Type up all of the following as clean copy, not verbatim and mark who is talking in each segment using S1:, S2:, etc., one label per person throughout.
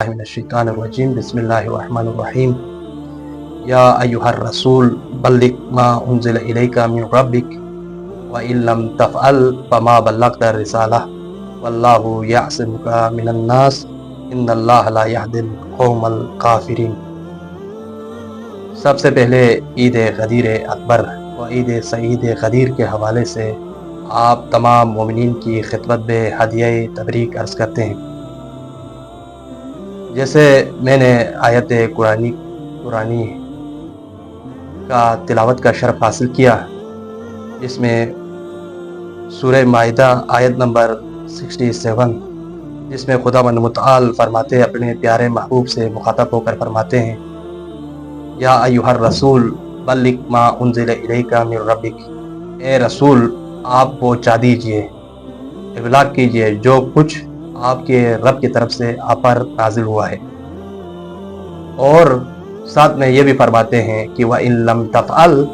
S1: من الشیطان الرجیم بسم اللہ الرحمن الرحیم یا ایہا الرسول بلغ ما انزل الیک من ربک وَإِن لَّمْ تَفْعَلْ فَمَا بَلَّغْتَ الرِّسَالَةَ وَاللَّهُ يَعْصِمُكَ مِنَ النَّاسِ إِنَّ اللَّهَ لَا يَهْدِي الْقَوْمَ الْكَافِرِينَ۔ سب سے پہلے عید غدیر اکبر و عید سعید غدیر کے حوالے سے آپ تمام مومنین کی خدمت میں ہدیہ تبریک عرض کرتے ہیں۔ جیسے میں نے آیت قرآنی کا تلاوت کا شرف حاصل کیا، جس میں سورہ مائدہ آیت نمبر 67، جس میں خداوند متعال فرماتے اپنے پیارے محبوب سے مخاطب ہو کر فرماتے ہیں یا ایھا الرسول بلغ ما انزل الیک من ربک، اے رسول آپ پہنچا دیجئے، ابلاغ کیجئے جو کچھ آپ کے رب کی طرف سے آپ پر نازل ہوا ہے۔ اور ساتھ میں یہ بھی فرماتے ہیں کہ وَإِن لَّمْ تَفْعَلْ،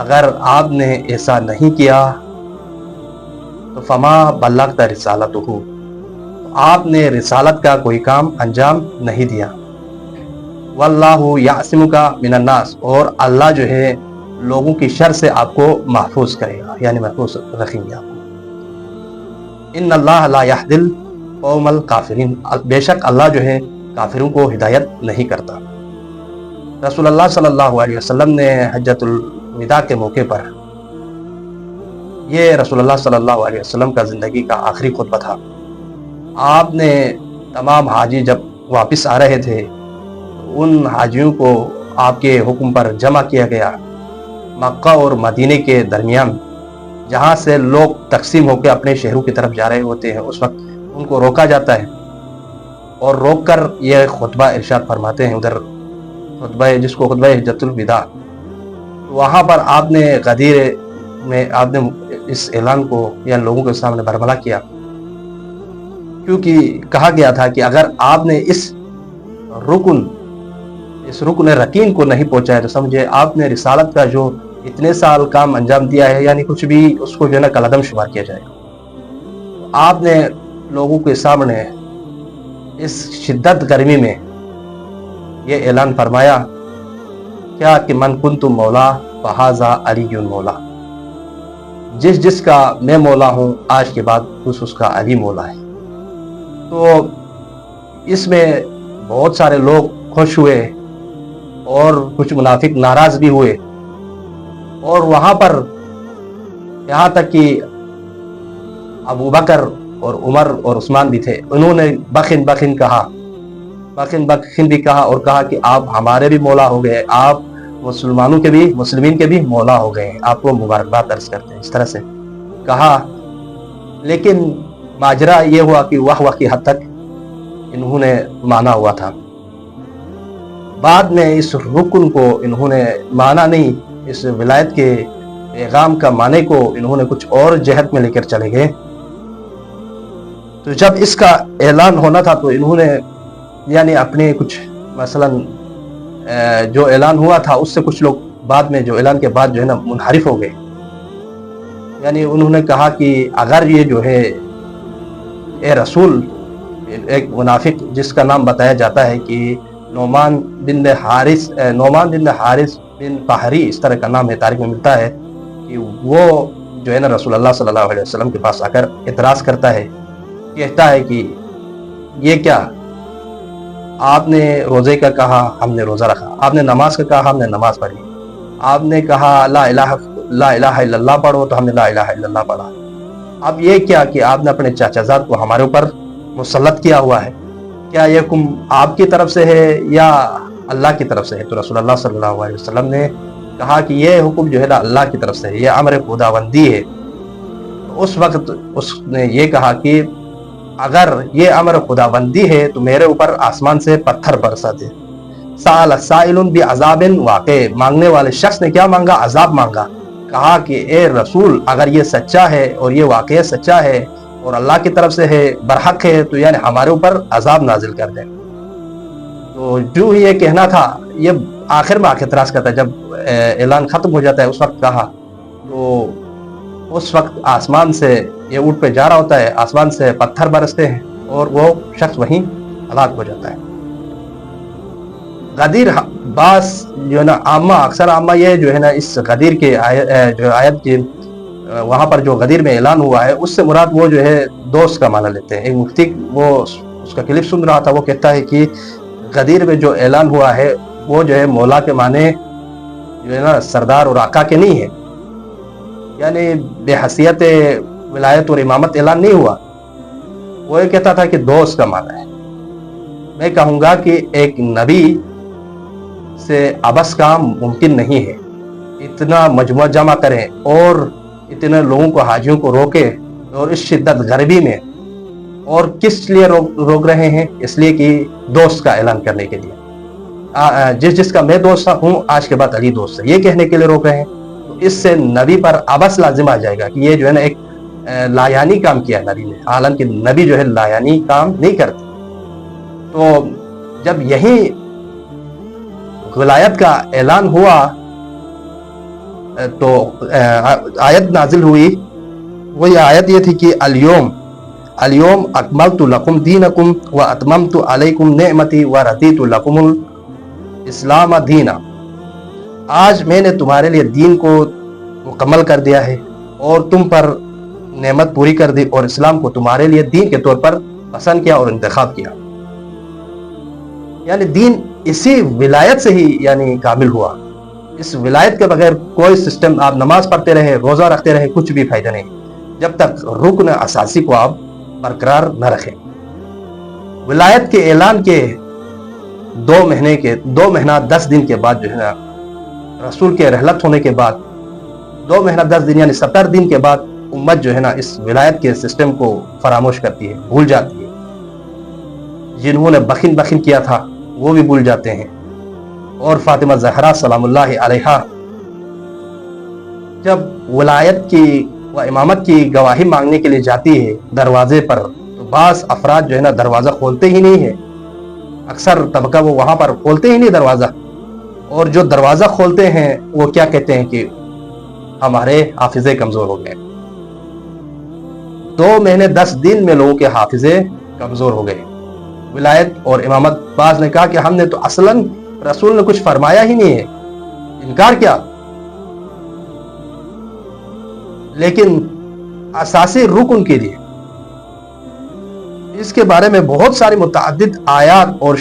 S1: اگر آپ نے ایسا نہیں کیا تو فما بلغت رسالتہ، آپ نے رسالت کا کوئی کام انجام نہیں دیا۔ واللہ یعصمک من الناس، اور اللہ جو ہے لوگوں کی شر سے آپ کو محفوظ کرے گا، یعنی محفوظ رکھیں گے آپ کو۔ ان اللہ لا یہدی القوم الکافرین، بے شک اللہ جو ہے کافروں کو ہدایت نہیں کرتا۔ رسول اللہ صلی اللہ علیہ وسلم نے حجۃ الوداع کے موقع پر، یہ رسول اللہ صلی اللہ علیہ وسلم کا زندگی کا آخری خطبہ تھا، آپ نے تمام حاجی جب واپس آ رہے تھے ان حاجیوں کو آپ کے حکم پر جمع کیا گیا مکہ اور مدینے کے درمیان، جہاں سے لوگ تقسیم ہو کے اپنے شہروں کی طرف جا رہے ہوتے ہیں۔ اس وقت ان کو روکا جاتا ہے اور روک کر یہ خطبہ ارشاد فرماتے ہیں، ادھر خطبہ جس کو خطبہ حجۃ الوداع، وہاں پر آپ نے غدیر میں آپ نے اس اعلان کو یا لوگوں کے سامنے برملا کیا، کیونکہ کہا گیا تھا کہ اگر آپ نے اس رکن رکین کو نہیں پہنچایا تو سمجھے آپ نے رسالت کا جو اتنے سال کام انجام دیا ہے، یعنی کچھ بھی اس کو جو ہے نا کالعدم شمار کیا جائے گا۔ آپ نے لوگوں کے سامنے اس شدت گرمی میں یہ اعلان فرمایا کیا کہ من کنت مولا فہذا علی مولا، جس کا میں مولا ہوں آج کے بعد اس کا علی مولا ہے۔ تو اس میں بہت سارے لوگ خوش ہوئے اور کچھ منافق ناراض بھی ہوئے، اور وہاں پر یہاں تک کہ ابو بکر اور عمر اور عثمان بھی تھے، انہوں نے بخن بخن بھی کہا اور کہا کہ آپ ہمارے بھی مولا ہو گئے، آپ مسلمین کے بھی مولا ہو گئے ہیں، آپ کو مبارکباد عرض کرتے ہیں، اس طرح سے کہا۔ لیکن ماجرا یہ ہوا کہ واہ کی حد تک انہوں نے مانا ہوا تھا، بعد میں اس رکن کو انہوں نے مانا نہیں، اس ولایت کے پیغام کا معنی کو انہوں نے کچھ اور جہت میں لے کر چلے گئے۔ تو جب اس کا اعلان ہونا تھا تو انہوں نے یعنی اپنے کچھ مثلا جو اعلان ہوا تھا اس سے کچھ لوگ بعد میں جو اعلان کے بعد جو ہے نا منحرف ہو گئے، یعنی انہوں نے کہا کہ اگر یہ جو ہے اے رسول، ایک منافق جس کا نام بتایا جاتا ہے کہ نعمان بن حارث بن طاہری، اس طرح کا نام ہے، تاریخ میں ملتا ہے کہ وہ جو ہے نا رسول اللہ صلی اللہ علیہ وسلم کے پاس آ کر اعتراض کرتا ہے، کہتا ہے کہ یہ کیا، آپ نے روزے کا کہا ہم نے روزہ رکھا، آپ نے نماز کا کہا ہم نے نماز پڑھی، آپ نے کہا لا الہ الا اللہ پڑھو تو ہم نے لا الہ الا اللہ پڑھا، اب یہ کیا کہ آپ نے اپنے چاچا زاد کو ہمارے اوپر مسلط کیا ہوا ہے، کیا یہ حکم آپ کی طرف سے ہے یا اللہ کی طرف سے ہے؟ تو رسول اللہ صلی اللہ علیہ وسلم نے کہا کہ یہ حکم جو ہے نا اللہ کی طرف سے ہے، یہ امر خداوندی ہے۔ اس وقت اس نے یہ کہا کہ اگر یہ امر خداوندی ہے تو میرے اوپر آسمان سے پتھر برسا دے۔ سأل سائل بعذاب واقع، مانگنے والے شخص نے کیا مانگا؟ عذاب مانگا۔ کہا کہ اے رسول اگر یہ سچا ہے اور یہ واقعہ سچا ہے اور اللہ کی طرف سے ہے، برحق ہے، تو یعنی ہمارے اوپر عذاب نازل کر دیں۔ تو جو یہ کہنا تھا، یہ آخر میں اعتراض کرتا ہے، جب اعلان ختم ہو جاتا ہے اس وقت کہا، تو اس وقت آسمان سے یہ اونٹ پہ جا رہا ہوتا ہے، آسمان سے پتھر برستے ہیں اور وہ شخص وہیں ہلاک ہو جاتا ہے۔ غدیر باس جو ہے نا عامہ، اکثر عامہ یہ جو ہے نا اس غدیر کے جو آیت کی وہاں پر جو غدیر میں اعلان ہوا ہے اس سے مراد وہ جو ہے دوست کا معنی لیتے ہیں. ایک مفتی وہ اس کا کلپ سن رہا تھا، وہ کہتا ہے کہ غدیر میں جو اعلان ہوا ہے وہ جو ہے مولا کے معنی جو ہے نا سردار اور آقا کے نہیں ہے، یعنی بے حیثیت ولایت اور امامت اعلان نہیں ہوا. وہ یہ کہتا تھا کہ دوست کا معنی ہے. میں کہوں گا کہ ایک نبی سے عبث کام ممکن نہیں ہے. اتنا مجموعہ جمع کریں اور اتنے لوگوں کو، حاجیوں کو روکے، اور اس شدت غربی میں، اور کس لیے روک رہے ہیں؟ اس لیے کہ دوست کا اعلان کرنے کے لیے. جس کا میں دوست ہوں آج کے بعد علی دوست ہے، یہ کہنے کے لیے روک رہے ہیں. تو اس سے نبی پر عبث لازم آ جائے گا کہ یہ جو ہے نا ایک لایانی کام کیا نبی نے، حالانکہ نبی جو ہے لایانی کام نہیں کرتے. تو جب یہی ولایت کا اعلان ہوا تو آیت نازل ہوئی. وہ یہ آیت یہ تھی کہ اليوم اکملت لکم دینکم واتممت علیکم نعمتی ورضیت لکم الاسلام دینا. آج میں نے تمہارے لیے دین کو مکمل کر دیا ہے اور تم پر نعمت پوری کر دی، اور اسلام کو تمہارے لیے دین کے طور پر پسند کیا اور انتخاب کیا. یعنی دین اسی ولایت سے ہی یعنی کامل ہوا. اس ولایت کے بغیر کوئی سسٹم، آپ نماز پڑھتے رہے، روزہ رکھتے رہے، کچھ بھی فائدہ نہیں جب تک رکن اساسی کو آپ برقرار نہ رکھیں. ولایت کے اعلان کے 2 مہینہ 10 دن کے بعد جو ہے نا رسول کے رحلت ہونے کے بعد 2 مہینہ 10 دن یعنی 70 دن کے بعد امت جو ہے نا اس ولایت کے سسٹم کو فراموش کرتی ہے، بھول جاتی ہے. جنہوں نے بخن کیا تھا وہ بھی بھول جاتے ہیں. اور فاطمہ زہرا سلام اللہ علیہا جب ولایت کی و امامت کی گواہی مانگنے کے لیے جاتی ہے دروازے پر، تو بعض افراد جو ہے نا دروازہ کھولتے ہی نہیں ہے. اکثر طبقہ وہ وہاں پر کھولتے ہی نہیں دروازہ. اور جو دروازہ کھولتے ہیں وہ کیا کہتے ہیں کہ ہمارے حافظے کمزور ہو گئے. 2 مہینے 10 دن میں لوگوں کے حافظے کمزور ہو گئے. ولایت اور امامت، بعض نے کہا کہ ہم نے تو اصلاً رسول نے کچھ فرمایا ہی نہیں ہے، انکار کیا. لیکن اساسی رکن کے لیے اس کے بارے میں بہت ساری متعدد آیات اور